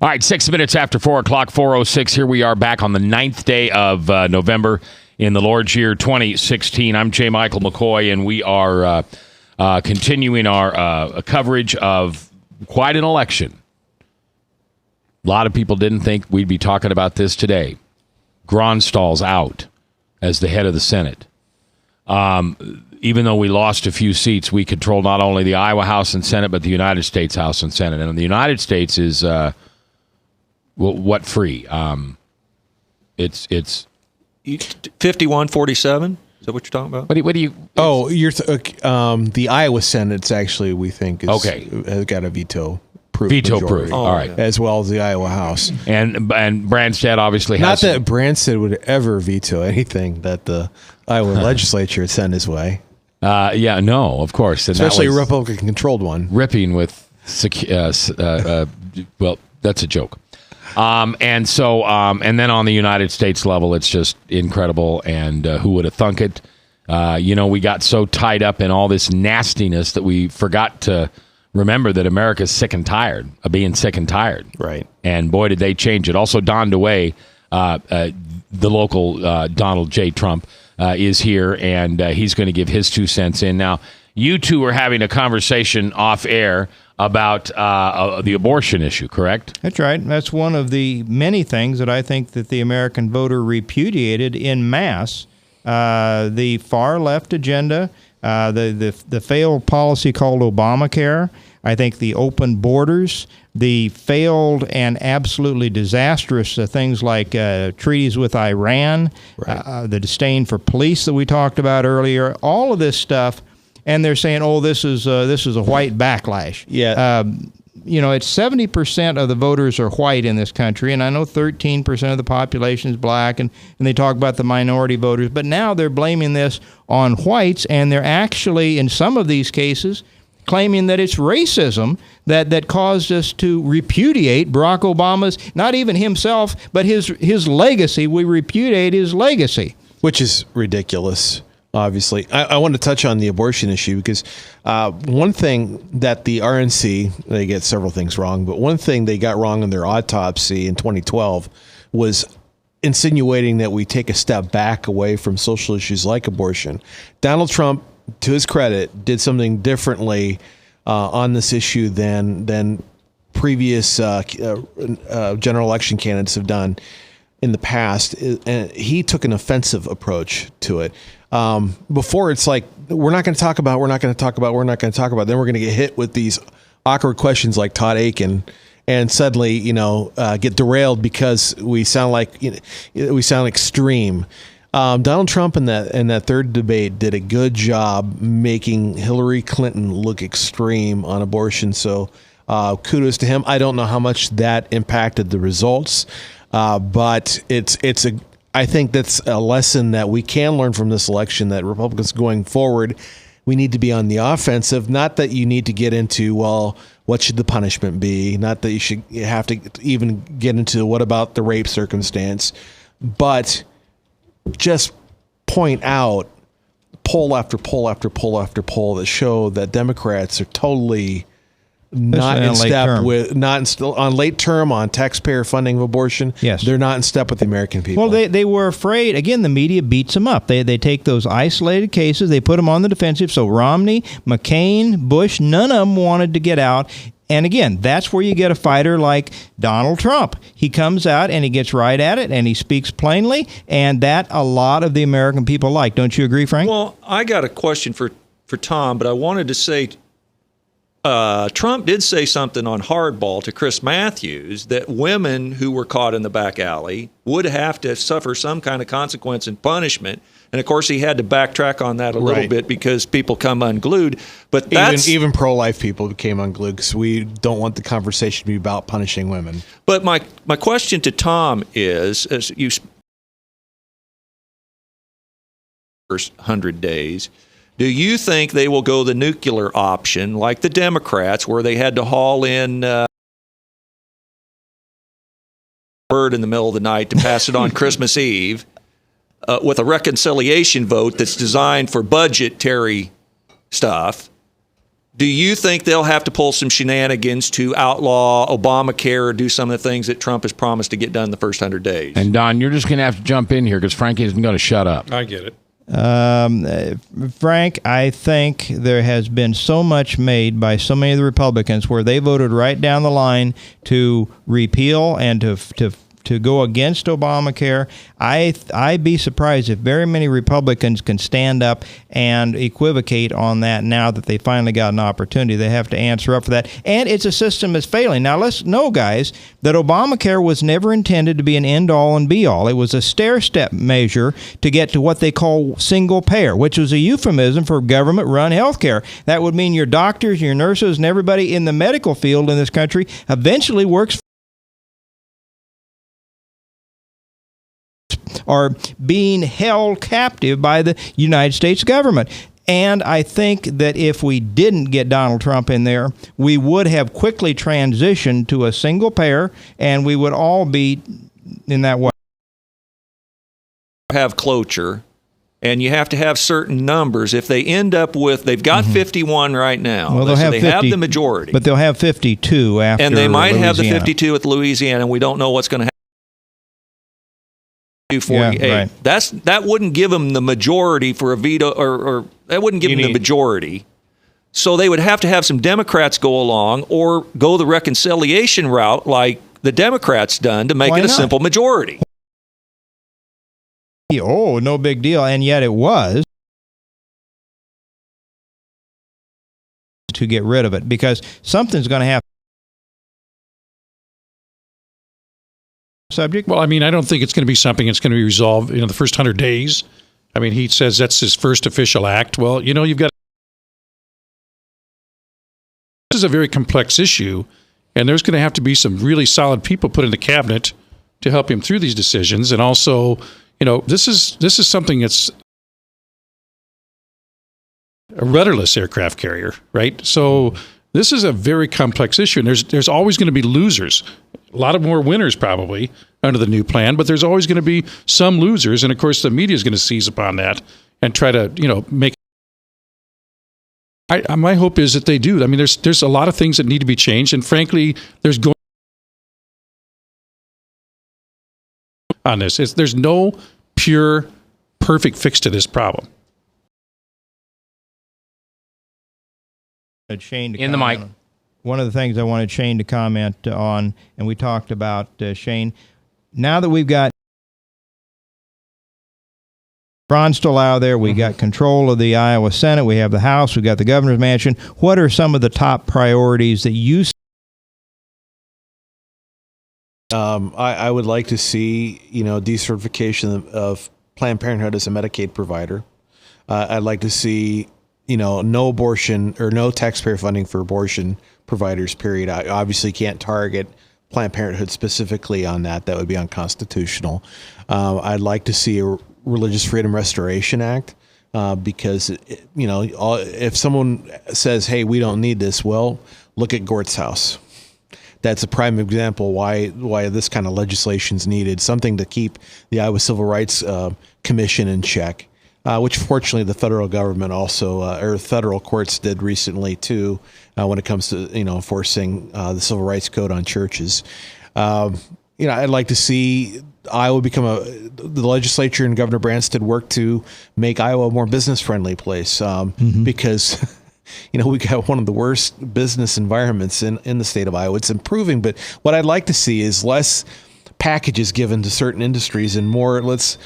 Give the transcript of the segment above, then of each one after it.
All right, 6 minutes after 4 o'clock, 4:06. Here we are back on the 9th day of November in the Lord's year 2016. I'm J. Michael McCoy, and we are continuing our coverage of quite an election. A lot of people didn't think we'd be talking about this today. Gronstal's out as the head of the Senate. Even though we lost a few seats, we control not only the Iowa House and Senate, but the United States House and Senate. And the United States is... what free? It's 51-47. Is that what you're talking about? What do you? Oh, the Iowa Senate's actually, we think, has got a veto proof. Veto majority, proof. All right, as well as the Iowa House. And Branstad obviously has. Not that Branstad would ever veto anything that the Iowa legislature had sent his way. Yeah, no, of course, and especially a Republican-controlled one. Ripping with, well, that's a joke. And then on the United States level, it's just incredible. And who would have thunk it? We got so tied up in all this nastiness that we forgot to remember that America's sick and tired of being sick and tired. Right. And boy, did they change it. Also, Don DeWay, the local Donald J. Trump, is here, and he's going to give his 2 cents in. Now, you two are having a conversation off air about the abortion issue, correct? That's right. That's one of the many things that I think that the American voter repudiated in mass. The far left agenda, the failed policy called Obamacare, I think the open borders, the failed and absolutely disastrous things like treaties with Iran, right. The disdain for police that we talked about earlier, all of this stuff. And they're saying, "Oh, this is a white backlash." Yeah, it's 70% of the voters are white in this country, and I know 13% of the population is black, and they talk about the minority voters. But now they're blaming this on whites, and they're actually, in some of these cases, claiming that it's racism that caused us to repudiate Barack Obama's, not even himself, but his legacy. We repudiate his legacy, which is ridiculous. Obviously, I want to touch on the abortion issue because one thing that the RNC, they get several things wrong, but one thing they got wrong in their autopsy in 2012 was insinuating that we take a step back away from social issues like abortion. Donald Trump, to his credit, did something differently on this issue than previous general election candidates have done in the past. And he took an offensive approach to it. Before it's like, we're not going to talk about. Then we're going to get hit with these awkward questions like Todd Aiken, and suddenly, get derailed because we sound like, we sound extreme. Donald Trump in that third debate did a good job making Hillary Clinton look extreme on abortion. So kudos to him. I don't know how much that impacted the results, but I think that's a lesson that we can learn from this election, that Republicans going forward, we need to be on the offensive. Not that you need to get into, well, what should the punishment be? Not that you have to even get into what about the rape circumstance, but just point out poll after poll after poll after poll that show that Democrats are totally not in step with, on late term, on taxpayer funding of abortion. Yes. They're not in step with the American people. Well, they were afraid. Again, the media beats them up. They take those isolated cases, they put them on the defensive. So Romney, McCain, Bush, none of them wanted to get out. And again, that's where you get a fighter like Donald Trump. He comes out and he gets right at it and he speaks plainly, and that a lot of the American people like. Don't you agree, Frank? Well, I got a question for Tom, but I wanted to say Trump did say something on Hardball to Chris Matthews that women who were caught in the back alley would have to suffer some kind of consequence and punishment. And, of course, he had to backtrack on that a little bit because people come unglued. But that's even pro-life people became unglued because we don't want the conversation to be about punishing women. But my question to Tom is, as you first 100 days, Do you think they will go the nuclear option like the Democrats, where they had to haul in bird in the middle of the night to pass it on Christmas Eve with a reconciliation vote that's designed for budgetary stuff? Do you think they'll have to pull some shenanigans to outlaw Obamacare or do some of the things that Trump has promised to get done in the first 100 days? And Don, you're just going to have to jump in here because Frankie isn't going to shut up. I get it. Frank, I think there has been so much made by so many of the Republicans where they voted right down the line to repeal and to go against Obamacare. I'd be surprised if very many Republicans can stand up and equivocate on that now that they finally got an opportunity. They have to answer up for that. And it's a system that's failing. Now, let's know, guys, that Obamacare was never intended to be an end-all and be-all. It was a stair-step measure to get to what they call single payer, which was a euphemism for government-run health care. That would mean your doctors, your nurses, and everybody in the medical field in this country eventually works are being held captive by the United States government. And I think that if we didn't get Donald Trump in there, we would have quickly transitioned to a single payer, and we would all be in that way. Have cloture, and you have to have certain numbers. If they end up with, they've got 51 right now. Well, they'll so have they 50, have the majority. But they'll have 52 after and they might have the Louisiana. 52 with Louisiana, and we don't know what's going to happen. 48. Yeah, right. That wouldn't give them the majority for a veto, or that wouldn't give them the majority. So they would have to have some Democrats go along or go the reconciliation route like the Democrats done to make Why it a not? simple majority. Oh, no big deal. And yet it was to get rid of it because something's going to happen. Subject? Well, I mean, I don't think it's going to be something that's going to be resolved in the first 100 days. I mean, he says that's his first official act. Well, you've got... This is a very complex issue, and there's going to have to be some really solid people put in the cabinet to help him through these decisions. And also, this is something that's a rudderless aircraft carrier, right? So this is a very complex issue, and there's always going to be losers. A lot of more winners probably under the new plan, but there's always going to be some losers, and of course the media is going to seize upon that and try to make. My hope is that they do. I mean, there's a lot of things that need to be changed, and frankly, there's going on this. There's no pure, perfect fix to this problem. Shane In the mic. One of the things I wanted Shane to comment on, and we talked about, Shane, now that we've got Ron Stolau there, we got control of the Iowa Senate, we have the House, we've got the governor's mansion. What are some of the top priorities that you see? I would like to see, decertification of Planned Parenthood as a Medicaid provider. I'd like to see, no abortion or no taxpayer funding for abortion providers, period. I obviously can't target Planned Parenthood specifically on that. That would be unconstitutional. I'd like to see a Religious Freedom Restoration Act because, if someone says, hey, we don't need this, well, look at Gort's house. That's a prime example why this kind of legislation is needed, something to keep the Iowa Civil Rights Commission in check. Which fortunately the federal government also, or federal courts did recently too, when it comes to enforcing the Civil Rights Code on churches. I'd like to see Iowa become the legislature and Governor Branstad work to make Iowa a more business friendly place because we got one of the worst business environments in the state of Iowa. It's improving, but what I'd like to see is less packages given to certain industries and more let's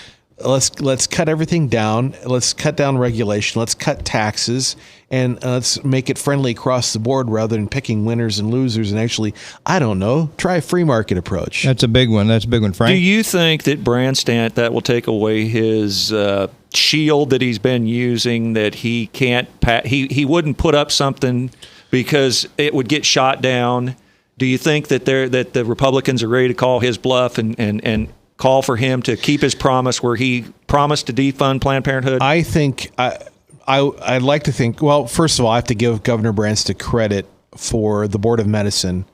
cut everything down. Let's cut down regulation. Let's cut taxes, and let's make it friendly across the board rather than picking winners and losers. And actually, I don't know, try a free market approach. That's a big one. Frank. Do you think that Branstad, that will take away his shield that he's been using, that he can't he wouldn't put up something because it would get shot down? Do you think that the Republicans are ready to call his bluff and call for him to keep his promise where he promised to defund Planned Parenthood? I think I'd like to think. Well, first of all, I have to give Governor Branstad credit for the Board of Medicine,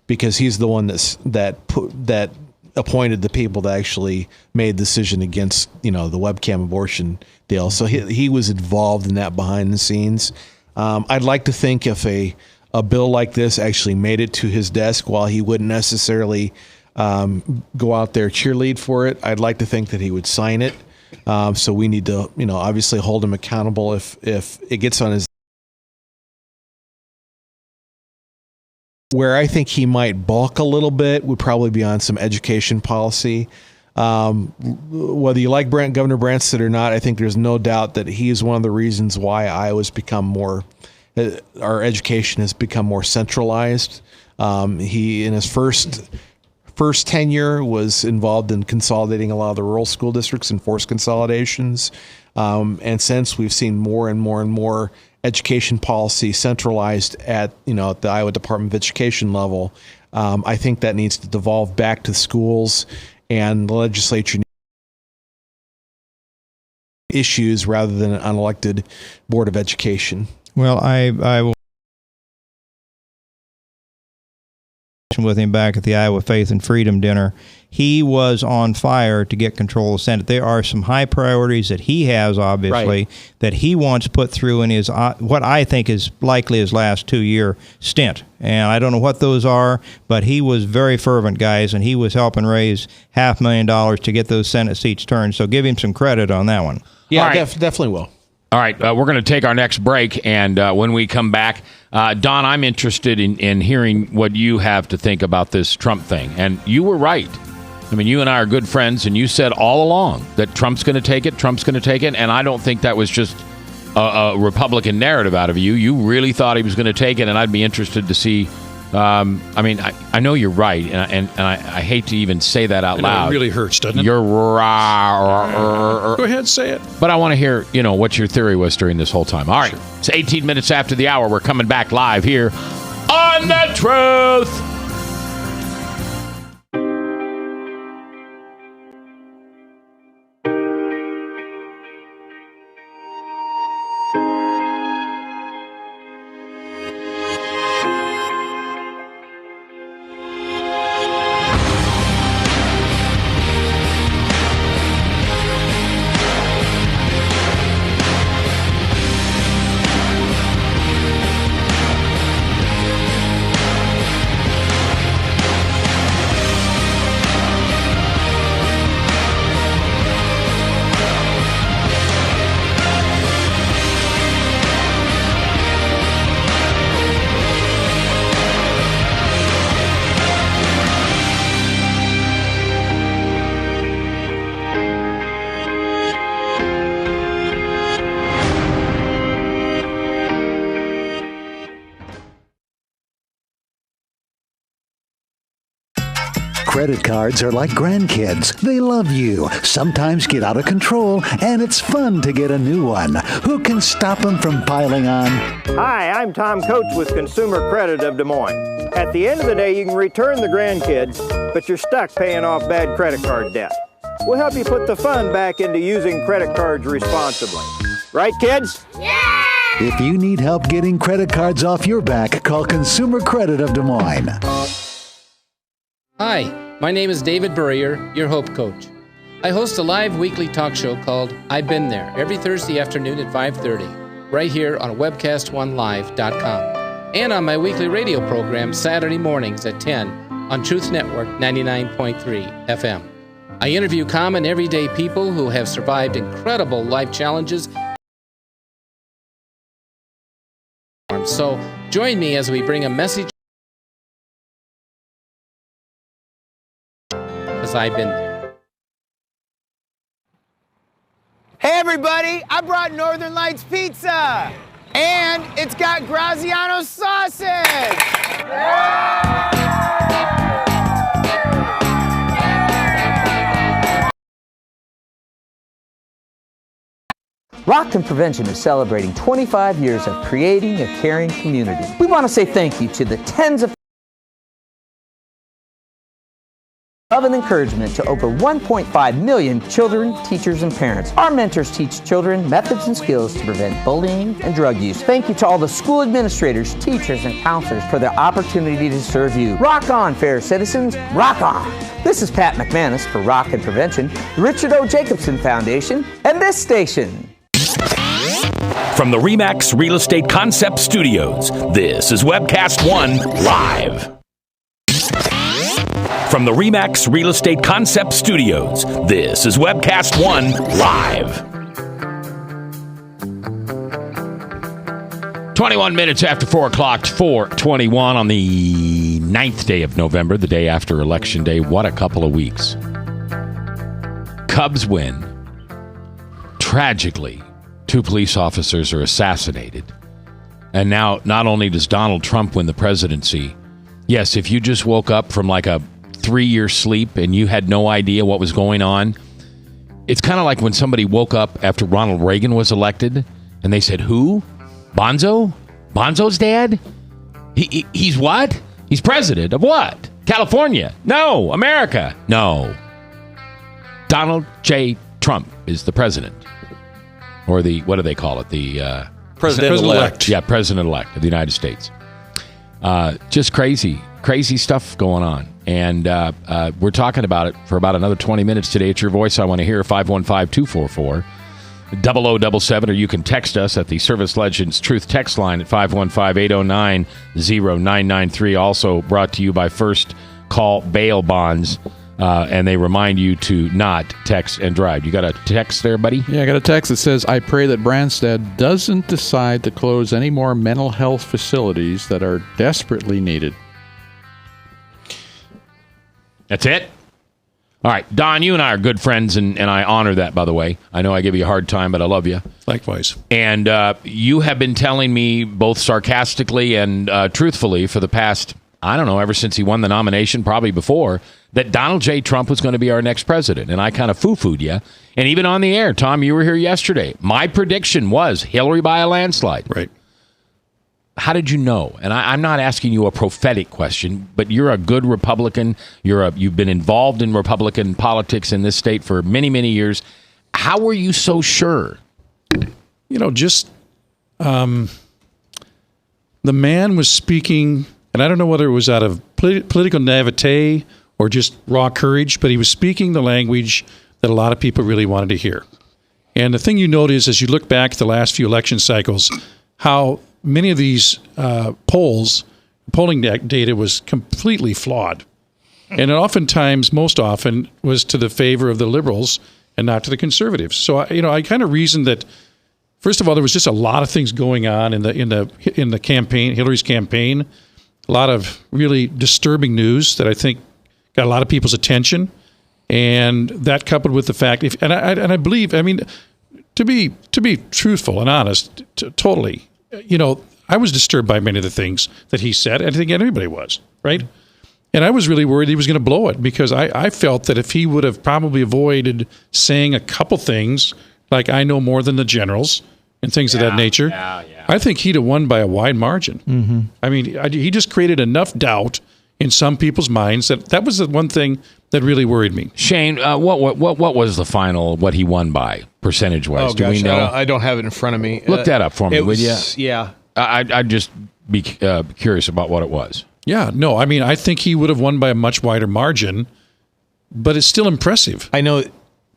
because he's the one that appointed the people that actually made the decision against the webcam abortion deal. So he was involved in that behind the scenes. I'd like to think if a bill like this actually made it to his desk, while he wouldn't necessarily go out there cheerlead for it, I'd like to think that he would sign it. So we need to, obviously hold him accountable if it gets on his. Where I think he might balk a little bit would probably be on some education policy. Whether you like Governor Branstad or not, I think there's no doubt that he is one of the reasons why Iowa's become more, our education has become more centralized. He, in his first tenure, was involved in consolidating a lot of the rural school districts and forced consolidations. And since, we've seen more and more and more education policy centralized at the Iowa Department of Education level. I think that needs to devolve back to schools, and the legislature issues rather than an unelected Board of Education. Well, I will with him back at the Iowa Faith and Freedom dinner. He was on fire to get control of the Senate. There are some high priorities that he has, obviously, that he wants put through in his what I think is likely his last 2-year stint. And I don't know what those are, but he was very fervent, guys, and he was helping raise $500,000 to get those Senate seats turned. So give him some credit on that one. Yeah, right. Definitely will. All right, we're going to take our next break, and when we come back, Don, I'm interested in hearing what you have to think about this Trump thing. And you were right. I mean, you and I are good friends, and you said all along that Trump's going to take it, and I don't think that was just a Republican narrative out of you. You really thought he was going to take it, and I'd be interested to see. I know you're right, and I hate to even say that out loud. It really hurts, doesn't it? You're Go ahead, say it. But I want to hear, what your theory was during this whole time. All right, It's 18 minutes after the hour. We're coming back live here on The Truth. Credit cards are like grandkids. They love you, sometimes get out of control, and it's fun to get a new one. Who can stop them from piling on? Hi, I'm Tom Coates with Consumer Credit of Des Moines. At the end of the day, you can return the grandkids, but you're stuck paying off bad credit card debt. We'll help you put the fun back into using credit cards responsibly. Right, kids? Yeah! If you need help getting credit cards off your back, call Consumer Credit of Des Moines. Hi, my name is David Burrier, your Hope Coach. I host a live weekly talk show called I've Been There every Thursday afternoon at 5:30, right here on webcast1live.com, and on my weekly radio program Saturday mornings at 10 on Truth Network 99.3 FM. I interview common everyday people who have survived incredible life challenges. So join me as we bring a message as I've been there. Hey everybody, I brought Northern Lights Pizza, and it's got Graziano sausage. Rockton Prevention is celebrating 25 years of creating a caring community. We want to say thank you to the tens of love and encouragement to over 1.5 million children, teachers, and parents. Our mentors teach children methods and skills to prevent bullying and drug use. Thank you to all the school administrators, teachers, and counselors for their opportunity to serve you. Rock on, fair citizens, rock on. This is Pat McManus for Rock and Prevention, the Richard O. Jacobson Foundation, and this station. From the RE/MAX Real Estate Concept Studios, this is Webcast One Live. From the RE/MAX Real Estate Concept Studios, this is Webcast One Live. 21 minutes after 4 o'clock, 4:21 on the 9th day of November, the day after Election Day. What a couple of weeks. Cubs win. Tragically, 2 police officers are assassinated. And now, not only does Donald Trump win the presidency, yes, if you just woke up from like a 3-year sleep and you had no idea what was going on, it's kind of like when somebody woke up after Ronald Reagan was elected and they said, who? Bonzo? Bonzo's dad? He's what? He's president of what? California? No. America? No. Donald J. Trump is the president. Or the, what do they call it? The President-elect. Yeah, president-elect of the United States. Just crazy stuff going on. And we're talking about it for about another 20 minutes today. It's your voice I want to hear, 515-244-0077, or you can text us at the Service Legends Truth text line at 515-809-0993. Also brought to you by First Call Bail Bonds, and they remind you to not text and drive. You got a text there, buddy? Yeah, I got a text that says, I pray that Branstad doesn't decide to close any more mental health facilities that are desperately needed. That's it? All right, Don, you and I are good friends, and I honor that, by the way. I know I give you a hard time, but I love you. Likewise. And you have been telling me both sarcastically and truthfully for the past, I don't know, ever since he won the nomination, probably before, that Donald J. Trump was going to be our next president. And I kind of foo-fooed you. And even on the air, Tom, you were here yesterday. My prediction was Hillary by a landslide. Right. How did you know? And I'm not asking you a prophetic question, but you're a good Republican. You've been involved in Republican politics in this state for many, many years. How were you so sure? You know, just the man was speaking, and I don't know whether it was out of political naivete or just raw courage, but he was speaking the language that a lot of people really wanted to hear. And the thing you notice as you look back at the last few election cycles, how many of these polling data was completely flawed. And it oftentimes, most often, was to the favor of the liberals and not to the conservatives. So, I kind of reasoned that, first of all, there was just a lot of things going on in the campaign, Hillary's campaign, a lot of really disturbing news that I think got a lot of people's attention. And that coupled with the fact, I believe, to be truthful and honest, totally, I was disturbed by many of the things that he said. I think everybody was, right? And I was really worried he was going to blow it because I felt that if he would have probably avoided saying a couple things, like I know more than the generals and things of that nature, I think he'd have won by a wide margin. Mm-hmm. He just created enough doubt in some people's minds that was the one thing that really worried me. Shane, what was the final, what he won by, percentage-wise? Oh, Do we know? I don't have it in front of me. Look that up for me, would you? Yeah. I'd just be curious about what it was. Yeah, no, I think he would have won by a much wider margin, but it's still impressive. I know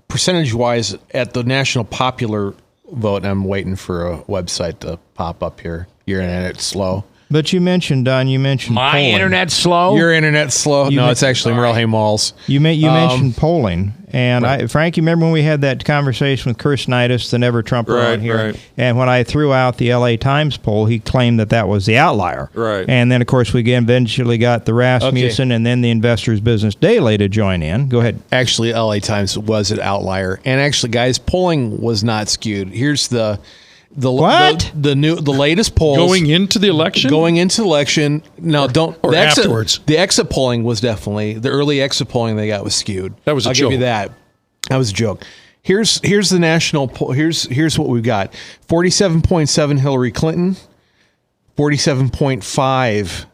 percentage-wise at the National Popular Vote, I'm waiting for a website to pop up here. Your internet's slow. But you mentioned, Don, My polling. internet's slow? Your internet's slow? No, it's actually Merle Malls. You mentioned polling. And Frank, you remember when we had that conversation with Chris Neides, the Never Trumper on here? Right. And when I threw out the LA Times poll, he claimed that was the outlier. Right. And then, of course, we eventually got the Rasmussen and then the Investors Business Daily to join in. Go ahead. Actually, LA Times was an outlier. And actually, guys, polling was not skewed. Here's the latest polls going into the election. No, don't. Or afterwards. The exit polling was definitely the early exit polling they got was skewed. That was a joke. I'll give you that. That was a joke. Here's the national poll. Here's what we've got: 47.7 Hillary Clinton, 47.5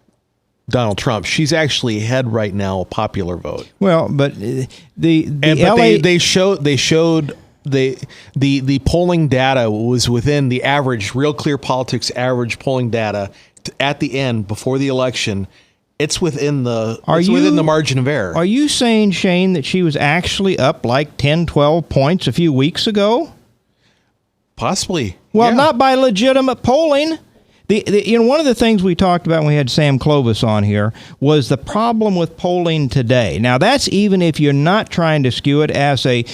Donald Trump. She's actually ahead right now, a popular vote. Well, but the LA they showed the polling data was within the average Real Clear Politics average polling data at the end before the election. It's within the within the margin of error. Are you saying, Shane, that she was actually up like 10, 12 points a few weeks ago? Possibly. Well, yeah. not by legitimate polling. One of the things we talked about when we had Sam Clovis on here was the problem with polling today. Now, that's even if you're not trying to skew it as a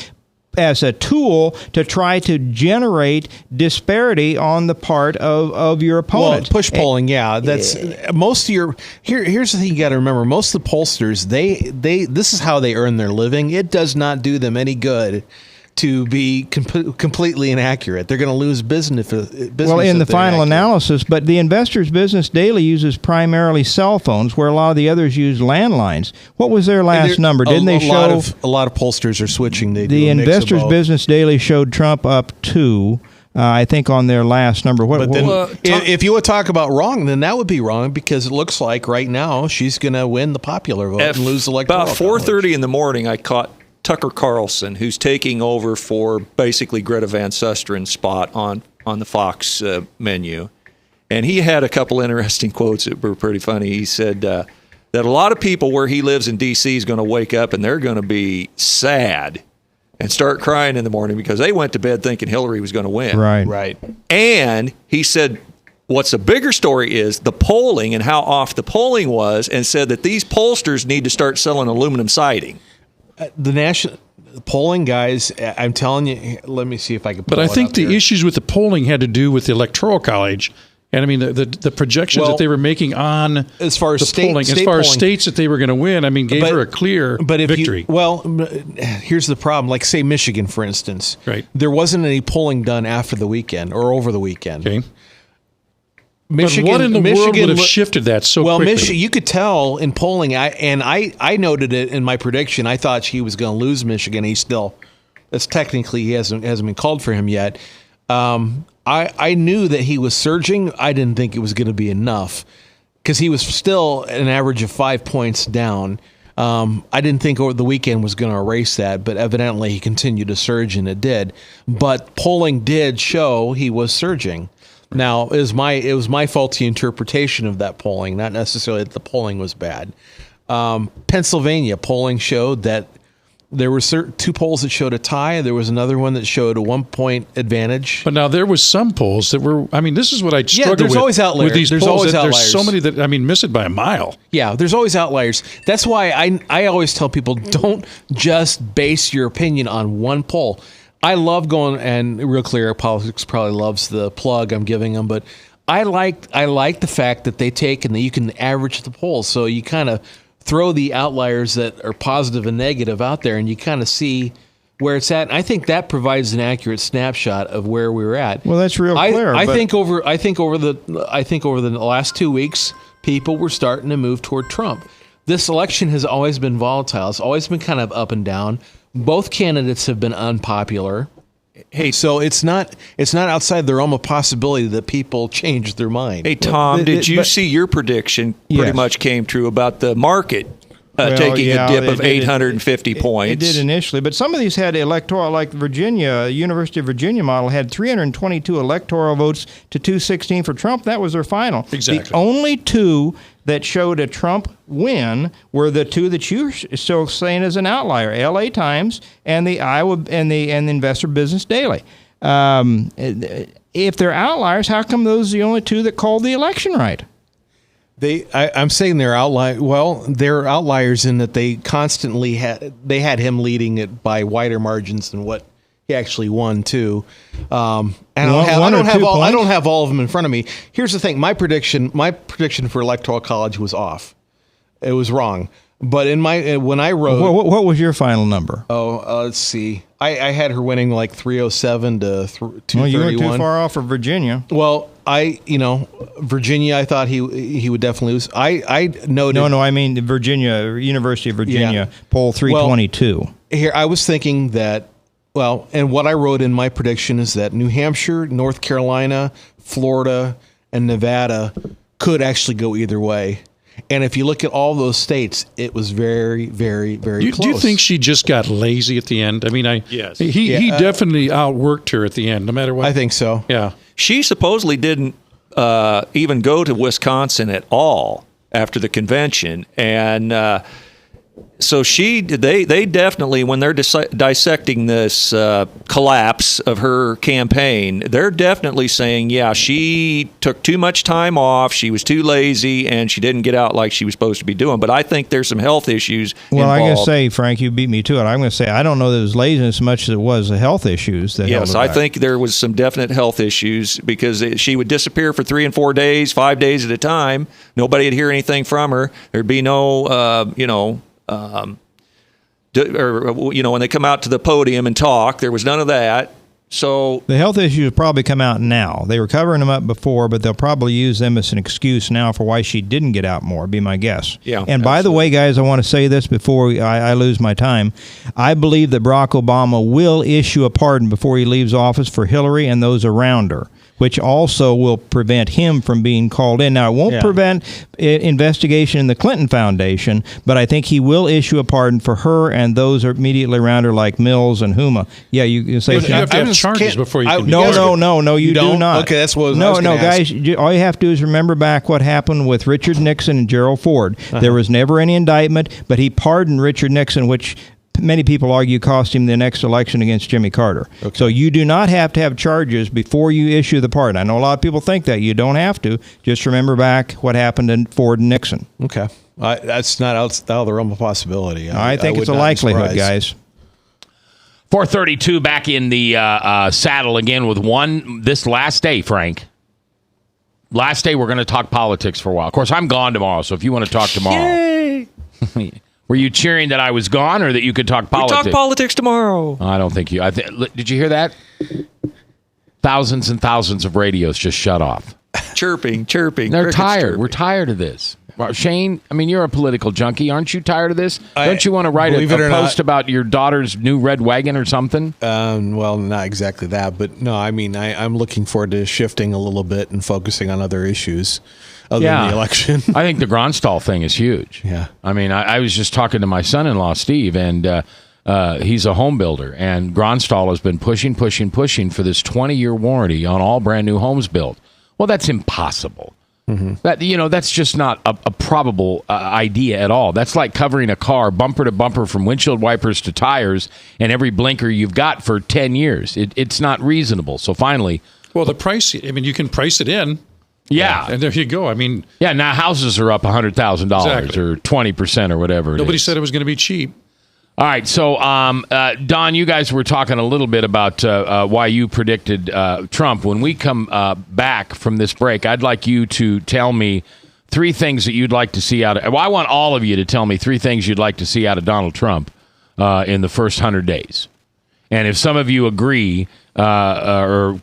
tool to try to generate disparity on the part of your opponent. Well, push polling, yeah. That's most of your. Here's the thing you got to remember: most of the pollsters, they this is how they earn their living. It does not do them any good to be completely inaccurate. They're going to lose business. Well, in the final analysis, but the Investor's Business Daily uses primarily cell phones, where a lot of the others use landlines. What was their last number? Didn't they show a lot of pollsters are switching? The Investor's Business Daily showed Trump up 2. I think on their last number. If you would talk about wrong, then that would be wrong because it looks like right now she's going to win the popular vote and lose the electoral college. About 4:30 in the morning, I caught Tucker Carlson, who's taking over for basically Greta Van Susteren's spot on the Fox menu. And he had a couple interesting quotes that were pretty funny. He said that a lot of people where he lives in D.C. is going to wake up and they're going to be sad and start crying in the morning because they went to bed thinking Hillary was going to win. Right. And he said what's a bigger story is the polling and how off the polling was, and said that these pollsters need to start selling aluminum siding. The national polling guys, I'm telling you, let me see if I can. But I think the issues with the polling had to do with the Electoral College, and I mean the projections that they were making on as far as the polling, as far as states that they were going to win. I mean, gave her a clear victory. Here's the problem. Like say Michigan, for instance, right? There wasn't any polling done after the weekend or over the weekend. Okay. Michigan, but what in the world would have shifted that so quickly? Well, you could tell in polling, I noted it in my prediction. I thought he was going to lose Michigan. He hasn't been called for him yet. I knew that he was surging. I didn't think it was going to be enough because he was still an average of 5 points down. I didn't think over the weekend was going to erase that, but evidently he continued to surge, and it did. But polling did show he was surging. Now, it was my faulty interpretation of that polling, not necessarily that the polling was bad. Pennsylvania polling showed that there were two polls that showed a tie. There was another one that showed a 1 point advantage. But now there was some polls that were. I mean, this is what I struggle with. There's always outliers. With these there's polls. Always outliers. There's so many that miss it by a mile. Yeah, there's always outliers. That's why I always tell people don't just base your opinion on one poll. I love going, and Real Clear Politics probably loves the plug I'm giving them, but I like the fact that they take and that you can average the polls. So you kind of throw the outliers that are positive and negative out there, and you kind of see where it's at. And I think that provides an accurate snapshot of where we were at. Well, that's real clear. I think over the last 2 weeks, people were starting to move toward Trump. This election has always been volatile. It's always been kind of up and down. Both candidates have been unpopular. Hey, so it's not outside the realm of possibility that people change their mind. Hey, Tom, did you see your prediction pretty much came true about the market taking a dip of 850 points? It did initially, but some of these had electoral, like Virginia, University of Virginia model had 322 electoral votes to 216 for Trump. That was their final. Exactly. The only two that showed a Trump win were the two that you're still saying as an outlier: L.A. Times and the Iowa and the Investor Business Daily. If they're outliers, how come those are the only two that called the election right? I'm saying they're outliers. Well, they're outliers in that they constantly had him leading it by wider margins than what he actually won too. I don't have all of them in front of me. Here's the thing: my prediction for Electoral College was off. It was wrong. But when I wrote, what was your final number? Let's see. I had her winning like 307 to 231. Well, you weren't too far off for Virginia. Well, Virginia, I thought he would definitely lose. I noted. No, I mean Virginia, University of Virginia, poll 322. Well, here, I was thinking that. Well, and what I wrote in my prediction is that New Hampshire, North Carolina, Florida, and Nevada could actually go either way. And if you look at all those states, it was very, very, very close. Do you think she just got lazy at the end? I mean, Yes. He definitely outworked her at the end, no matter what. I think so. Yeah. She supposedly didn't even go to Wisconsin at all after the convention, and so they definitely, when they're dissecting this collapse of her campaign, they're definitely saying, yeah, she took too much time off, she was too lazy, and she didn't get out like she was supposed to be doing. But I think there's some health issues Well, I'm involved. going to say, Frank, you beat me to it. I'm going to say I don't know that it was laziness as much as it was the health issues that held Yes, her I back. think there was some definite health issues because she would disappear for 3 and 4 days, 5 days at a time. Nobody would hear anything from her. There'd be no, when they come out to the podium and talk, there was none of that. So the health issues probably come out now. They were covering them up before, but they'll probably use them as an excuse now for why she didn't get out more, be my guess. Yeah, and by the way, guys, I want to say this before I lose my time. I believe that Barack Obama will issue a pardon before he leaves office for Hillary and those around her, which also will prevent him from being called in. Now, it won't prevent investigation in the Clinton Foundation, but I think he will issue a pardon for her and those immediately around her, like Mills and Huma. Yeah, you say You have to have charges before you can be No, charged. you do not. Okay, that's what I No, was gonna guys, all you have to do is remember back what happened with Richard Nixon and Gerald Ford. There was never any indictment, but he pardoned Richard Nixon, which many people argue cost him the next election against Jimmy Carter. Okay. So you do not have to have charges before you issue the pardon. I know a lot of people think that. You don't have to. Just remember back what happened in Ford and Nixon. Okay. That's not out of the realm of possibility. I think it's a likelihood, guys. 432 back in the saddle again with this last day, Frank. Last day, we're going to talk politics for a while. Of course, I'm gone tomorrow, so if you want to talk tomorrow. Yay! Were you cheering that I was gone or that you could talk politics? We talk politics tomorrow. I don't think you. Did you hear that? Thousands and thousands of radios just shut off. Chirping. They're Crickets tired. chirping. We're tired of this. Well, Shane, I mean, you're a political junkie. Aren't you tired of this? Don't you want to write a post about your daughter's new red wagon or something? Well, not exactly that. But no, I mean, I'm looking forward to shifting a little bit and focusing on other issues other than the election. I think the Gronstal thing is huge. Yeah. I mean, I was just talking to my son-in-law, Steve, and he's a home builder. And Gronstal has been pushing for this 20-year warranty on all brand-new homes built. Well, that's impossible. Mm-hmm. That's just not a probable idea at all. That's like covering a car bumper to bumper from windshield wipers to tires and every blinker you've got for 10 years. It's not reasonable. So finally... Well, the price, I mean, you can price it in. Yeah. And there you go. I mean... Yeah, now houses are up $100,000 or 20% or whatever it Nobody is. said it was going to be cheap. All right, so Don, you guys were talking a little bit about why you predicted Trump. When we come back from this break, I'd like you to tell me 3 things that you'd like to see out of... Well, I want all of you to tell me 3 things you'd like to see out of Donald Trump in the first 100 days. And if some of you agree or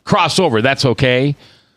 cross over, that's okay.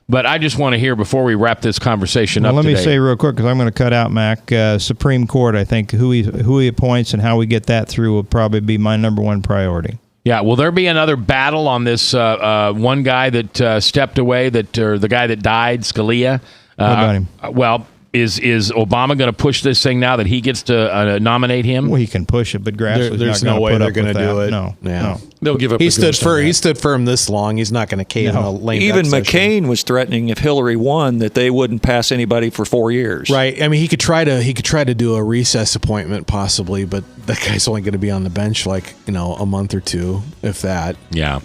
But I just want to hear before we wrap this conversation up Let today. me say real quick, because I'm going to cut out, Mac, Supreme Court, I think who he appoints and how we get that through will probably be my number one priority. Yeah, will there be another battle on this one guy that stepped away, or the guy that died, Scalia? What about him? Well, is Obama going to push this thing now that he gets to nominate him? Well, he can push it, but Grassley's there's not no way put they're up going with to do that. it. No. They'll give up. He stood firm this long. He's not going to cave in a lame Even duck session. McCain was threatening if Hillary won that they wouldn't pass anybody for 4 years. Right. I mean, he could try to do a recess appointment possibly, but that guy's only going to be on the bench like a month or two, if that. Yeah.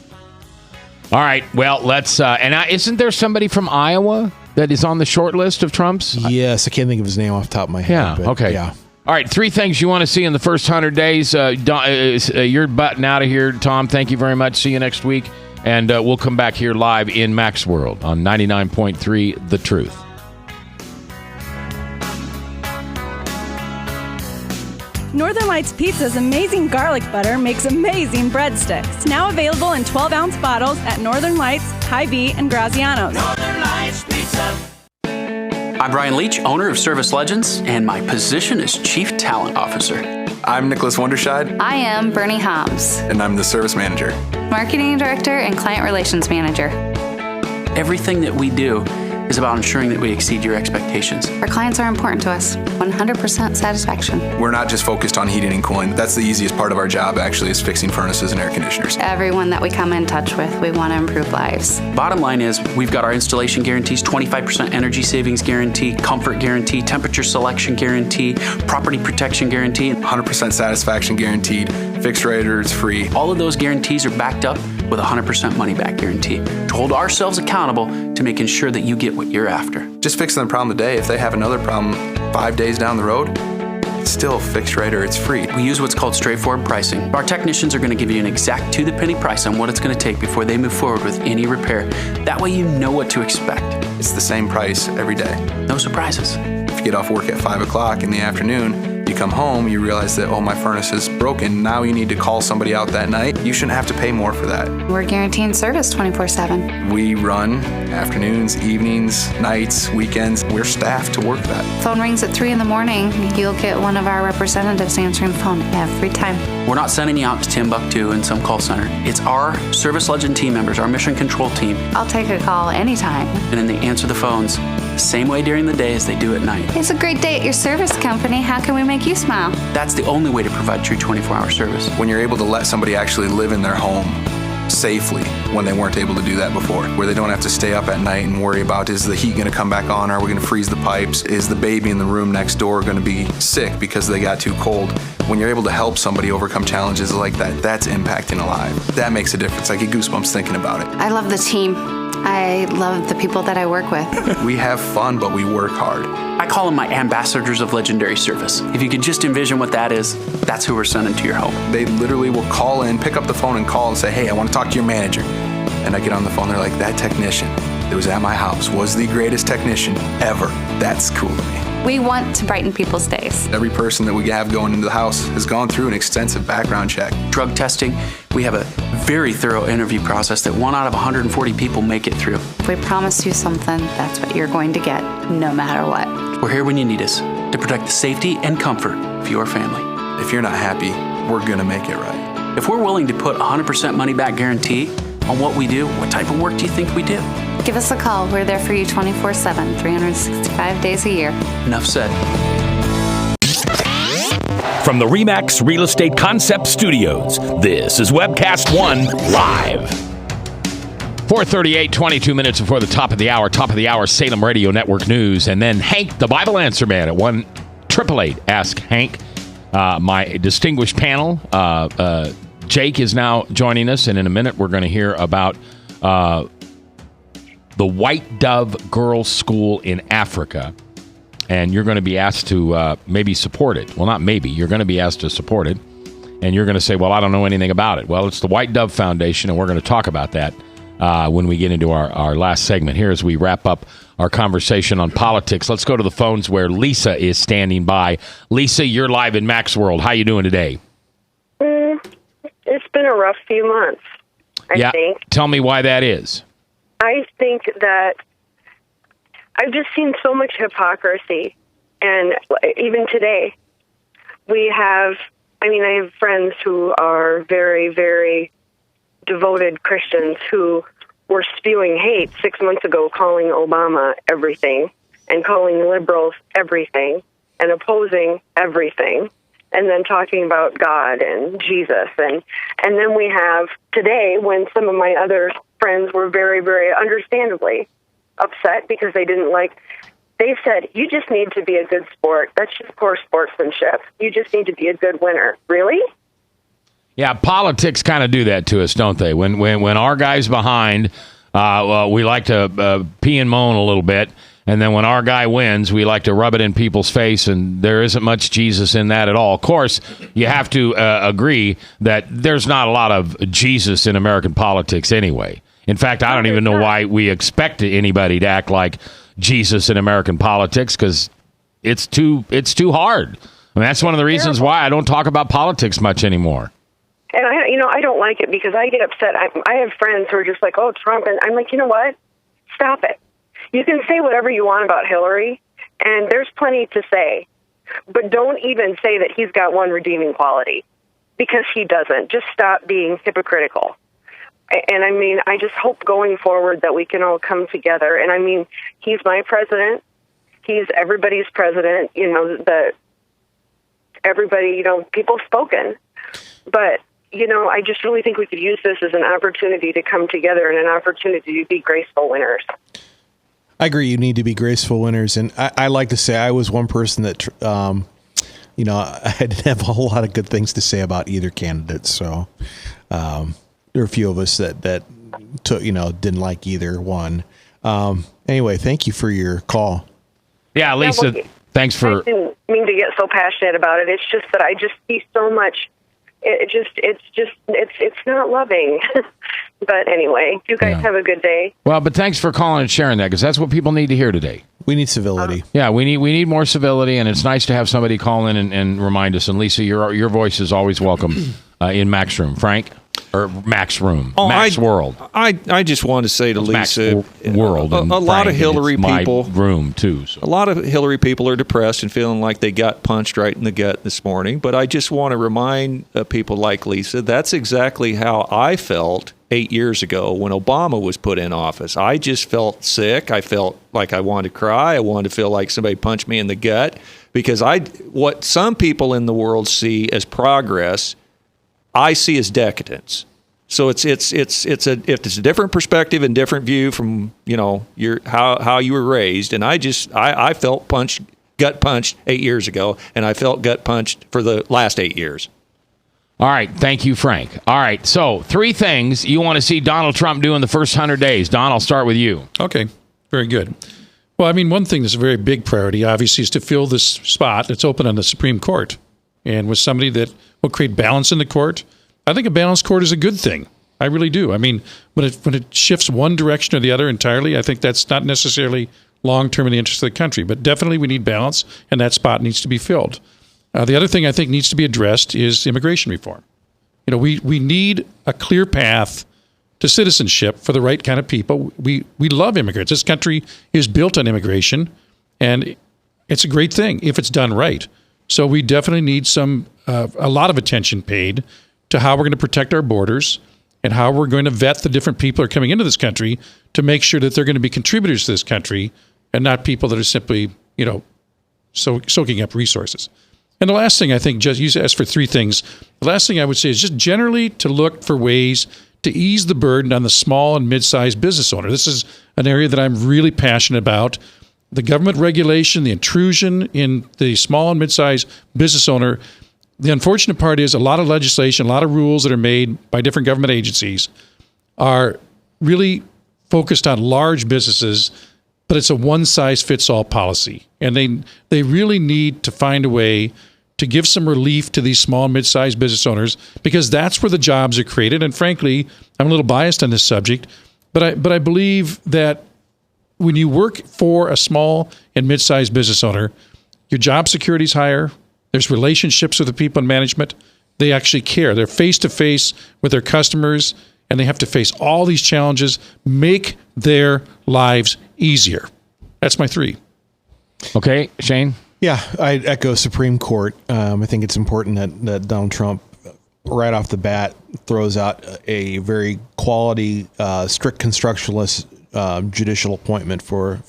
All right. Well, let's. Isn't there somebody from Iowa that is on the short list of Trump's? Yes, I can't think of his name off the top of my head. Yeah. But Okay. Yeah. All right. 3 things you want to see in the first 100 days. You're butting out of here, Tom. Thank you very much. See you next week, and we'll come back here live in Mac's World on 99.3 The Truth. Northern Lights Pizza's amazing garlic butter makes amazing breadsticks. Now available in 12-ounce bottles at Northern Lights, Hy-Vee, and Graziano's. Northern Lights Pizza. I'm Brian Leach, owner of Service Legends, and my position is Chief Talent Officer. I'm Nicholas Wonderscheid. I am Bernie Homs, And I'm the Service Manager. Marketing Director and Client Relations Manager. Everything that we do is about ensuring that we exceed your expectations. Our clients are important to us. 100% satisfaction. We're not just focused on heating and cooling. That's the easiest part of our job, actually, is fixing furnaces and air conditioners. Everyone that we come in touch with, we want to improve lives. Bottom line is, we've got our installation guarantees, 25% energy savings guarantee, comfort guarantee, temperature selection guarantee, property protection guarantee. 100% satisfaction guaranteed. Fixed rate or it's free. All of those guarantees are backed up with a 100% money-back guarantee to hold ourselves accountable to making sure that you get what you're after. Just fixing the problem today. If they have another problem 5 days down the road, it's still fixed rate or it's free. We use what's called straightforward pricing. Our technicians are going to give you an exact to-the-penny price on what it's going to take before they move forward with any repair. That way you know what to expect. It's the same price every day. No surprises. If you get off work at 5 o'clock in the afternoon, you come home, you realize that, oh, my furnace is broken. Now you need to call somebody out that night. You shouldn't have to pay more for that. We're guaranteeing service 24/7. We run afternoons, evenings, nights, weekends. We're staffed to work that. Phone rings at 3 in the morning. You'll get one of our representatives answering the phone every time. We're not sending you out to Timbuktu in some call center. It's our Service Legend team members, our mission control team. I'll take a call anytime. And then they answer the phones the same way during the day as they do at night. It's a great day at your service company. How can we make you smile? That's the only way to provide true 24-hour service. When you're able to let somebody actually live in their home safely when they weren't able to do that before, where they don't have to stay up at night and worry about, is the heat going to come back on? Are we going to freeze the pipes? Is the baby in the room next door going to be sick because they got too cold? When you're able to help somebody overcome challenges like that, that's impacting a life. That makes a difference. I get goosebumps thinking about it. I love the team. I love the people that I work with. We have fun, but we work hard. I call them my ambassadors of legendary service. If you could just envision what that is, that's who we're sending to your home. They literally will call in, pick up the phone and call and say, hey, I want to talk to your manager. And I get on the phone, they're like, that technician that was at my house was the greatest technician ever. That's cool to me. We want to brighten people's days. Every person that we have going into the house has gone through an extensive background check. Drug testing, we have a very thorough interview process that 1 out of 140 people make it through. If we promise you something, that's what you're going to get, no matter what. We're here when you need us to protect the safety and comfort of your family. If you're not happy, we're going to make it right. If we're willing to put 100% money-back guarantee on what we do, what type of work do you think we do? Give us a call. We're there for you 24/7, 365 days a year. Enough said. From the RE/MAX Real Estate Concept Studios, this is Webcast One Live. 4:38, 22 minutes before the top of the hour, Salem Radio Network News, and then Hank, the Bible Answer Man at 1-888 Ask Hank. My distinguished panel, Jake is now joining us, and in a minute we're going to hear about the White Dove Girls School in Africa, and you're going to be asked to maybe support it. Well, not maybe. You're going to be asked to support it, and you're going to say, well, I don't know anything about it. Well, it's the White Dove Foundation, and we're going to talk about that when we get into our last segment here as we wrap up our conversation on politics. Let's go to the phones where Lisa is standing by. Lisa, you're live in Mac's World. How you doing today? It's been a rough few months, I think. Tell me why that is. I think that I've just seen so much hypocrisy. And even today, I have friends who are very, very devoted Christians who were spewing hate 6 months ago, calling Obama everything and calling liberals everything and opposing everything, and then talking about God and Jesus. And then we have today, when some of my other friends were very, very understandably upset because they didn't they said, you just need to be a good sport. That's just poor sportsmanship. You just need to be a good winner. Really? Yeah, politics kind of do that to us, don't they? When our guy's behind, we like to pee and moan a little bit. And then when our guy wins, we like to rub it in people's face, and there isn't much Jesus in that at all. Of course, you have to agree that there's not a lot of Jesus in American politics anyway. In fact, I don't even know why we expect anybody to act like Jesus in American politics, because it's too hard. I mean, that's one of the reasons why I don't talk about politics much anymore. And I don't like it because I get upset. I have friends who are just like, oh, Trump. And I'm like, you know what? Stop it. You can say whatever you want about Hillary, and there's plenty to say. But don't even say that he's got one redeeming quality, because he doesn't. Just stop being hypocritical. And I mean, I just hope going forward that we can all come together. And I mean, he's my president. He's everybody's president. You know, everybody, you know, people spoken. But, you know, I just really think we could use this as an opportunity to come together and an opportunity to be graceful winners. I agree. You need to be graceful winners. And I like to say I was one person that, you know, I didn't have a whole lot of good things to say about either candidate. So there are a few of us that took, you know, didn't like either one. Anyway, thank you for your call. Yeah, Lisa, thanks for... I didn't mean to get so passionate about it. It's just that I just see so much. It's not loving. But anyway, you guys have a good day. Well, but thanks for calling and sharing that, because that's what people need to hear today. We need civility. Yeah, we need more civility, and it's nice to have somebody call in and remind us. And Lisa, your voice is always welcome in Mac's room. Frank? Or Mac's room. Mac's world. I just want to say to Lisa, world. A lot of Hillary people, my room too. So. A lot of Hillary people are depressed and feeling like they got punched right in the gut this morning. But I just want to remind people like Lisa, that's exactly how I felt 8 years ago when Obama was put in office. I just felt sick. I felt like I wanted to cry. I wanted to feel like somebody punched me in the gut, because what some people in the world see as progress, I see as decadence. So it's a different perspective and different view from, you know, how you were raised. And I felt gut punched 8 years ago, and I felt gut punched for the last 8 years. All right, thank you, Frank. All right, so 3 things you want to see Donald Trump do in the first 100 days. Don, I'll start with you. Okay, very good. Well, I mean, one thing that's a very big priority, obviously, is to fill this spot that's open on the Supreme Court, and with somebody that will create balance in the court. I think a balanced court is a good thing. I really do. I mean, when it shifts one direction or the other entirely, I think that's not necessarily long-term in the interest of the country. But definitely we need balance, and that spot needs to be filled. The other thing I think needs to be addressed is immigration reform. You know, we need a clear path to citizenship for the right kind of people. We love immigrants. This country is built on immigration, and it's a great thing if it's done right. So we definitely need a lot of attention paid to how we're going to protect our borders and how we're going to vet the different people who are coming into this country to make sure that they're going to be contributors to this country and not people that are simply, you know, soaking up resources. And the last thing I think, just you asked for 3 things. The last thing I would say is just generally to look for ways to ease the burden on the small and mid-sized business owner. This is an area that I'm really passionate about. The government regulation, the intrusion in the small and mid-sized business owner. The unfortunate part is a lot of legislation, a lot of rules that are made by different government agencies are really focused on large businesses, but it's a one-size-fits-all policy. And they really need to find a way to give some relief to these small and mid-sized business owners, because that's where the jobs are created. And frankly, I'm a little biased on this subject, but I believe that when you work for a small and mid-sized business owner, your job security is higher. There's relationships with the people in management. They actually care. They're face-to-face with their customers, and they have to face all these challenges, make their lives easier. That's my 3. Okay, Shane? Yeah, I echo Supreme Court. I think it's important that Donald Trump, right off the bat, throws out a very quality, strict constructionalist judicial appointment for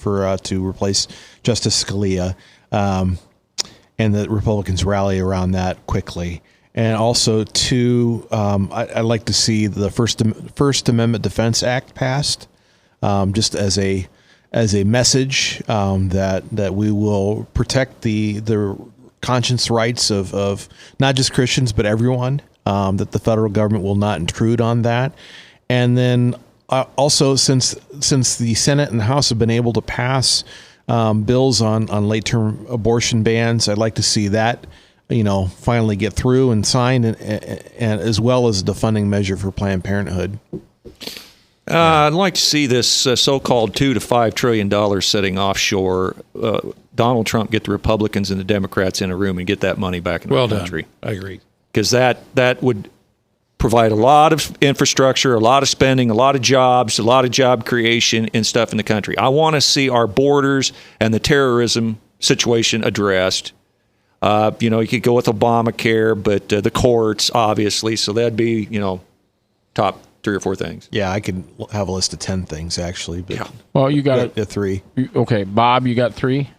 to replace Justice Scalia. And the Republicans rally around that quickly. And also, too, I'd like to see the First Amendment Defense Act passed, just as a message that we will protect the conscience rights of not just Christians but everyone. That the federal government will not intrude on that. And then also, since the Senate and the House have been able to pass bills on late-term abortion bans, I'd like to see that, you know, finally get through and signed, and as well as the funding measure for Planned Parenthood. I'd like to see this so-called $2 to $5 trillion sitting offshore. Donald Trump get the Republicans and the Democrats in a room and get that money back in the country. I agree. Because that would provide a lot of infrastructure, a lot of spending, a lot of jobs, a lot of job creation and stuff in the country. I want to see our borders and the terrorism situation addressed. You could go with Obamacare, but the courts, obviously, so that'd be, top 3 or 4 things. Yeah, I could have a list of 10 things actually. But Well, you got a 3. Okay, Bob, you got 3.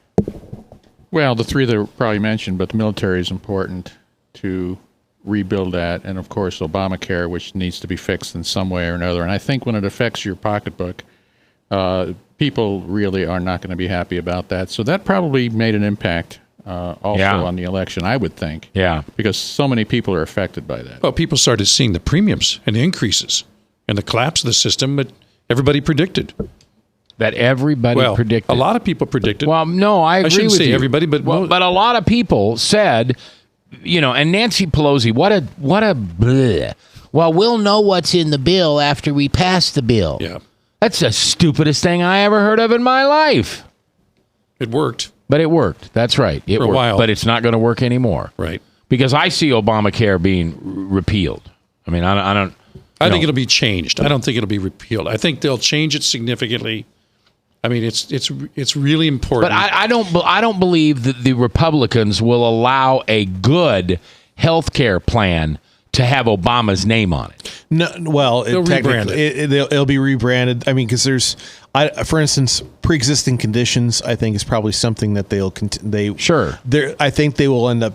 Well, the 3 that were probably mentioned, but the military is important to rebuild that, and of course Obamacare, which needs to be fixed in some way or another. And I think when it affects your pocketbook, people really are not going to be happy about that. So that probably made an impact also on the election, I would think. Yeah. Because so many people are affected by that. Well, people started seeing the premiums and the increases and the collapse of the system that everybody predicted. That everybody predicted. A lot of people predicted. Well, no, I agree shouldn't with say you. everybody, but but a lot of people said, and Nancy Pelosi, what a bleh. Well, we'll know what's in the bill after we pass the bill. Yeah. That's the stupidest thing I ever heard of in my life. It worked. But it worked. That's right. It For a worked. while. But it's not going to work anymore. Right. Because I see Obamacare being repealed. I mean, I don't. I think it'll be changed. I don't think it'll be repealed. I think they'll change it significantly. I mean, it's really important. But I don't believe that the Republicans will allow a good health care plan to have Obama's name on it. No, well, They'll rebrand it'll be rebranded. I mean, because there's, for instance, pre-existing conditions. I think is probably something that I think they will end up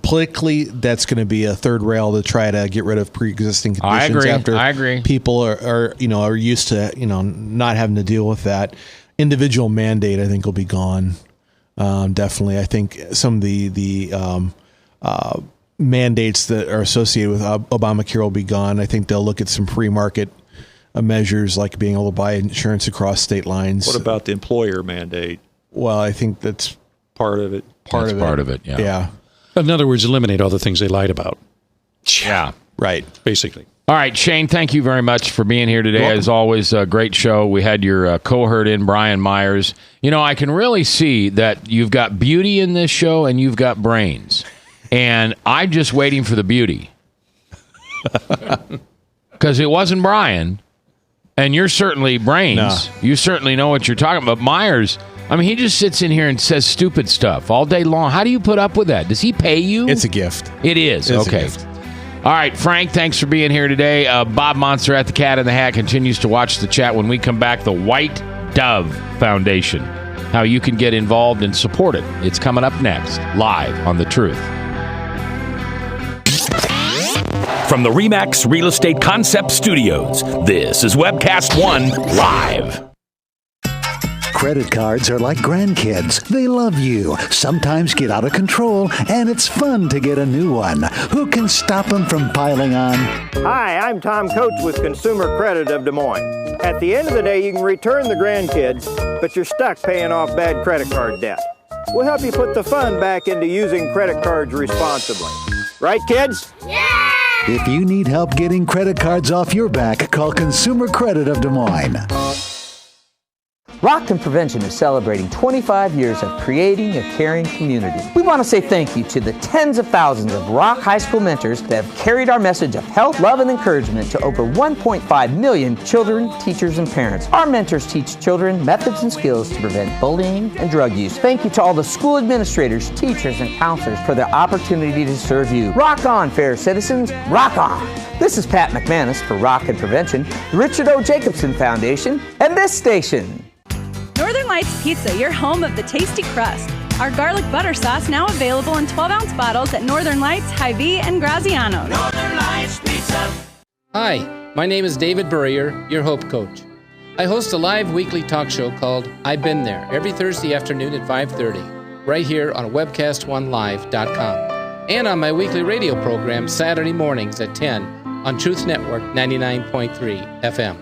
politically. That's going to be a third rail to try to get rid of pre-existing conditions. I agree. People are used to not having to deal with that. Individual mandate, I think, will be gone. Definitely, I think some of the mandates that are associated with Obamacare will be gone. I think they'll look at some free market measures like being able to buy insurance across state lines. What about the employer mandate? Well, I think that's part of it. Part of it. Yeah. In other words, eliminate all the things they lied about. Yeah. Right. Basically. All right, Shane, thank you very much for being here today. As always, a great show. We had your cohort in, Brian Myers. I can really see that you've got beauty in this show and you've got brains. And I'm just waiting for the beauty. Because it wasn't Brian. And you're certainly brains. No. You certainly know what you're talking about. Myers, he just sits in here and says stupid stuff all day long. How do you put up with that? Does he pay you? It's a gift. It is. It's okay. a gift. All right, Frank, thanks for being here today. Bob Monster at the Cat in the Hat continues to watch the chat. When we come back, the White Dove Foundation, how you can get involved and support it. It's coming up next, live on The Truth. From the RE/MAX Real Estate Concept Studios, this is Webcast One Live. Credit cards are like grandkids. They love you, sometimes get out of control, and it's fun to get a new one. Who can stop them from piling on? Hi, I'm Tom Coates with Consumer Credit of Des Moines. At the end of the day, you can return the grandkids, but you're stuck paying off bad credit card debt. We'll help you put the fun back into using credit cards responsibly. Right, kids? Yeah! If you need help getting credit cards off your back, call Consumer Credit of Des Moines. Rockton Prevention is celebrating 25 years of creating a caring community. We want to say thank you to the tens of thousands of Rock High School mentors that have carried our message of health, love, and encouragement to over 1.5 million children, teachers, and parents. Our mentors teach children methods and skills to prevent bullying and drug use. Thank you to all the school administrators, teachers, and counselors for their opportunity to serve you. Rock on, fair citizens. Rock on. This is Pat McManus for Rockton Prevention, the Richard O. Jacobson Foundation, and this station. Northern Lights Pizza, your home of the tasty crust. Our garlic butter sauce now available in 12-ounce bottles at Northern Lights, Hy-Vee, and Graziano's. Northern Lights Pizza. Hi, my name is David Burrier, your Hope Coach. I host a live weekly talk show called I've Been There every Thursday afternoon at 5:30, right here on webcast1live.com, and on my weekly radio program Saturday mornings at 10 on Truth Network 99.3 FM.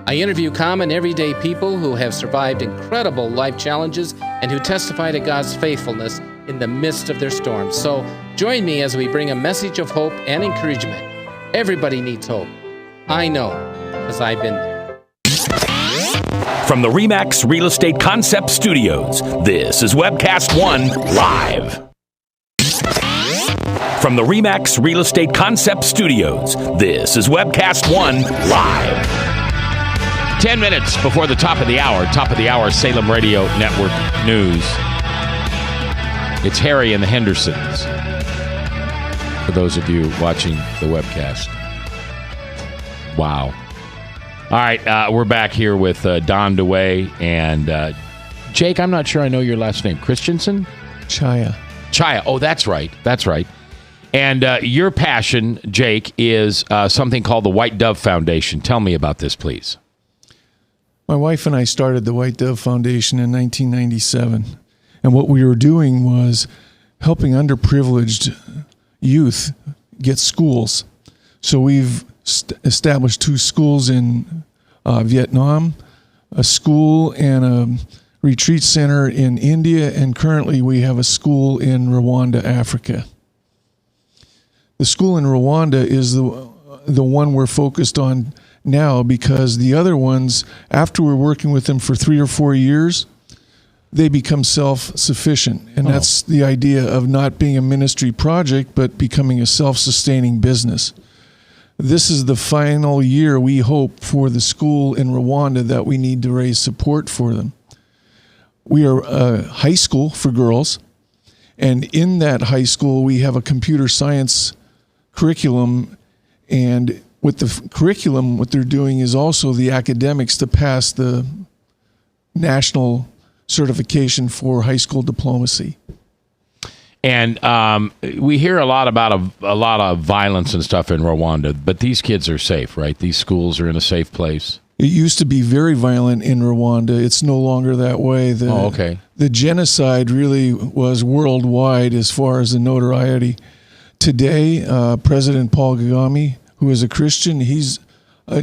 I interview common everyday people who have survived incredible life challenges and who testify to God's faithfulness in the midst of their storms. So join me as we bring a message of hope and encouragement. Everybody needs hope. I know, because I've been there. From the RE/MAX Real Estate Concept Studios, this is Webcast One Live. From the RE/MAX Real Estate Concept Studios, this is Webcast One Live. 10 minutes before the top of the hour, Salem Radio Network News. It's Harry and the Hendersons, for those of you watching the webcast. Wow. All right, we're back here with Don DeWay and Jake. I'm not sure I know your last name. Christensen? Chaya. Oh, that's right. That's right. And your passion, Jake, is something called the White Dove Foundation. Tell me about this, please. My wife and I started the White Dove Foundation in 1997. And what we were doing was helping underprivileged youth get schools. So we've established 2 schools in Vietnam, a school and a retreat center in India, and currently we have a school in Rwanda, Africa. The school in Rwanda is the one we're focused on now, because the other ones, after we're working with them for 3 or 4 years, they become self-sufficient. And that's the idea of not being a ministry project, but becoming a self-sustaining business. This is the final year, we hope, for the school in Rwanda that we need to raise support for them. We are a high school for girls, and in that high school we have a computer science curriculum, and with the curriculum, what they're doing is also the academics to pass the national certification for high school diplomacy. And we hear a lot about a lot of violence and stuff in Rwanda, but these kids are safe, right? These schools are in a safe place. It used to be very violent in Rwanda. It's no longer that way. Okay. The genocide really was worldwide as far as the notoriety. Today, President Paul Kagame, who is a Christian, he's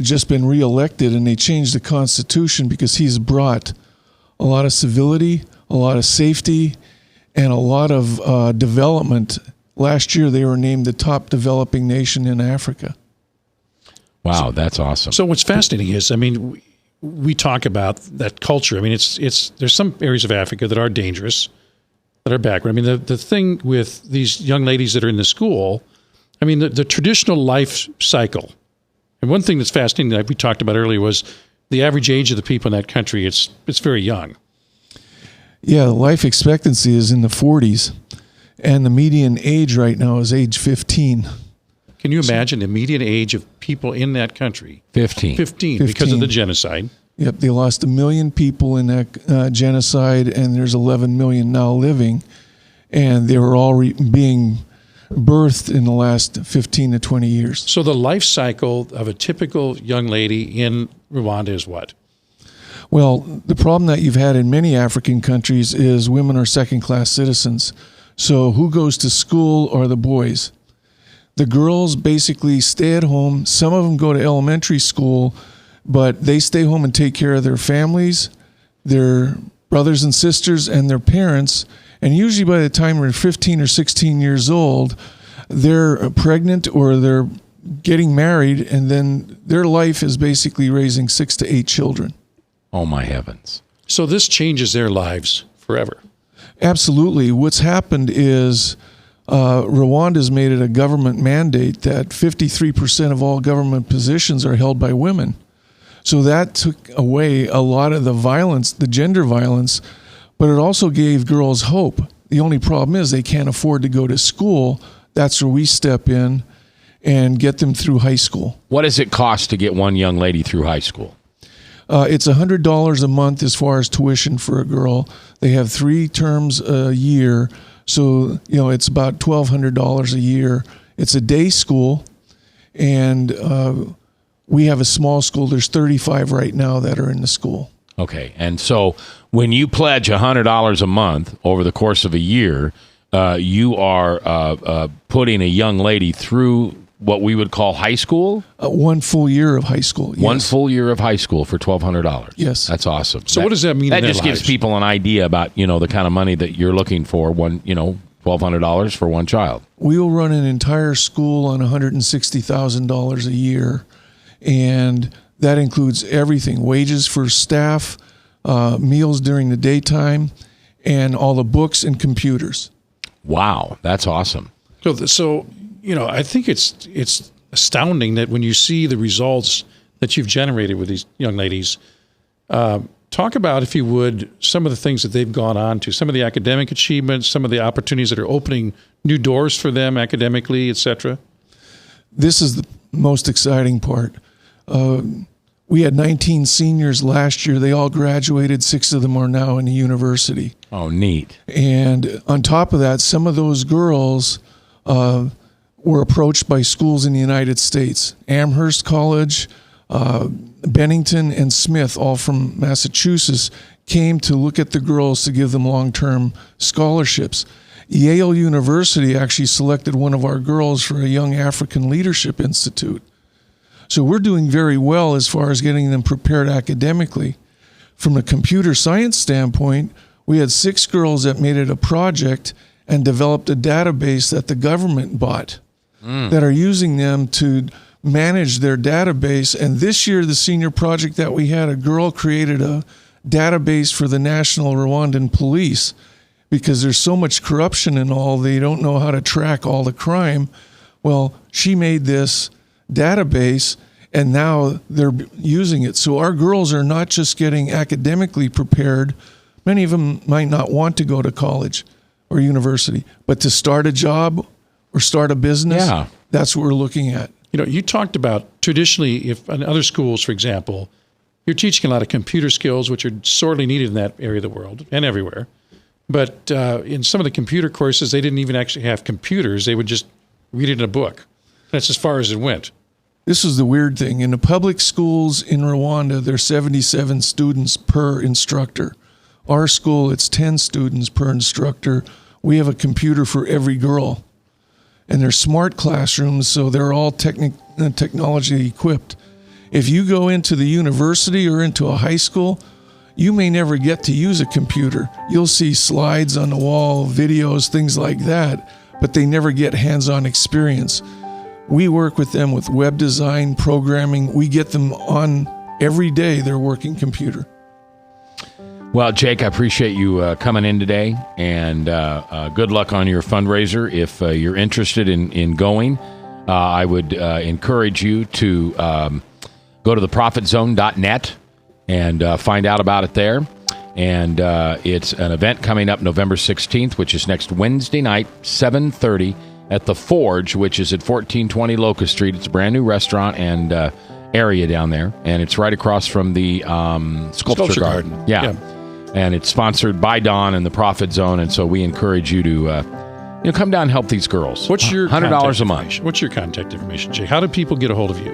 just been reelected, and they changed the constitution because he's brought a lot of civility, a lot of safety, and a lot of development. Last year, they were named the top developing nation in Africa. Wow, that's awesome. So what's fascinating is, I mean, we talk about that culture. I mean, there's some areas of Africa that are dangerous, that are backward. I mean, the thing with these young ladies that are in the school, I mean, the traditional life cycle. And one thing that's fascinating that we talked about earlier was the average age of the people in that country. It's very young. Yeah, life expectancy is in the 40s, and the median age right now is age 15. Can you imagine the median age of people in that country? 15 because of the genocide. Yep, they lost 1 million people in that genocide, and there's 11 million now living, and they were all being birthed in the last 15 to 20 years. So the life cycle of a typical young lady in Rwanda is what? Well, the problem that you've had in many African countries is women are second-class citizens. So who goes to school are the boys. The girls basically stay at home. Some of them go to elementary school, but they stay home and take care of their families, their brothers and sisters, and their parents. And usually by the time they're 15 or 16 years old, they're pregnant or they're getting married, and then their life is basically raising 6 to 8 children. Oh, my heavens. So this changes their lives forever. Absolutely. What's happened is Rwanda's made it a government mandate that 53% of all government positions are held by women. So that took away a lot of the violence, the gender violence, but it also gave girls hope. The only problem is they can't afford to go to school. That's where we step in and get them through high school. What does it cost to get one young lady through high school? It's $100 a month as far as tuition for a girl. They have 3 terms a year, so it's about $1,200 a year. It's a day school, and we have a small school. There's 35 right now that are in the school. Okay, and so when you pledge $100 a month over the course of a year, you are putting a young lady through what we would call high school? 1 full year of high school, yes. 1 full year of high school for $1,200. Yes. That's awesome. So what does that mean That in their just gives lives? people an idea about, the kind of money that you're looking for when, $1,200 for one child. We will run an entire school on $160,000 a year, and that includes everything: wages for staff, meals during the daytime, and all the books and computers. Wow, that's awesome. So I think it's astounding that when you see the results that you've generated with these young ladies, talk about, if you would, some of the things that they've gone on to, some of the academic achievements, some of the opportunities that are opening new doors for them academically, etc. This is the most exciting part. We had 19 seniors last year. They all graduated. 6 of them are now in the university. Oh, neat. And on top of that, some of those girls were approached by schools in the United States. Amherst College, Bennington, and Smith, all from Massachusetts, came to look at the girls to give them long-term scholarships. Yale University actually selected one of our girls for a Young African Leadership Institute. So we're doing very well as far as getting them prepared academically. From a computer science standpoint, we had 6 girls that made it a project and developed a database that the government bought that are using them to manage their database. And this year, the senior project that we had, a girl created a database for the National Rwandan Police because there's so much corruption and all, they don't know how to track all the crime. Well, she made this database, and now they're using it. So our girls are not just getting academically prepared. Many of them might not want to go to college or university, but to start a job or start a business, that's what we're looking at. You know, you talked about traditionally, if in other schools, for example, you're teaching a lot of computer skills, which are sorely needed in that area of the world and everywhere. But in some of the computer courses, they didn't even actually have computers. They would just read it in a book. That's as far as it went. This is the weird thing. In the public schools in Rwanda, there's 77 students per instructor. Our school, it's 10 students per instructor. We have a computer for every girl. And they're smart classrooms, so they're all technology equipped. If you go into the university or into a high school, you may never get to use a computer. You'll see slides on the wall, videos, things like that, but they never get hands-on experience. We work with them with web design, programming. We get them on every day their working computer. Well, Jake, I appreciate you coming in today, and good luck on your fundraiser. If you're interested in going, I would encourage you to go to theprofitzone.net and find out about it there. And it's an event coming up November 16th, which is next Wednesday night, 7:30. At the Forge, which is at 1420 Locust Street. It's a brand new restaurant and area down there, and it's right across from the Sculpture Garden. Yeah. And it's sponsored by Don and the Profit Zone, and so we encourage you to come down and help these girls. What's your $100 a month? What's your contact information, Jay? How do people get a hold of you?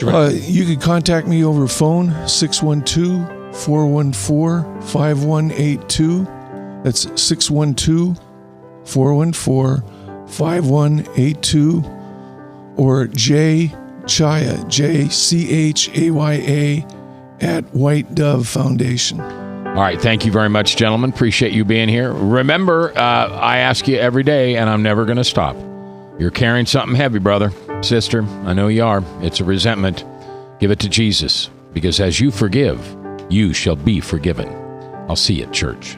You can contact me over phone, 612-414-5182. That's 612-414-5182, or Jay Chaya, JCHAYA at White Dove Foundation. All right. Thank you very much, gentlemen. Appreciate you being here. Remember, I ask you every day, and I'm never going to stop. You're carrying something heavy, brother, sister. I know you are. It's a resentment. Give it to Jesus, because as you forgive, you shall be forgiven. I'll see you at church.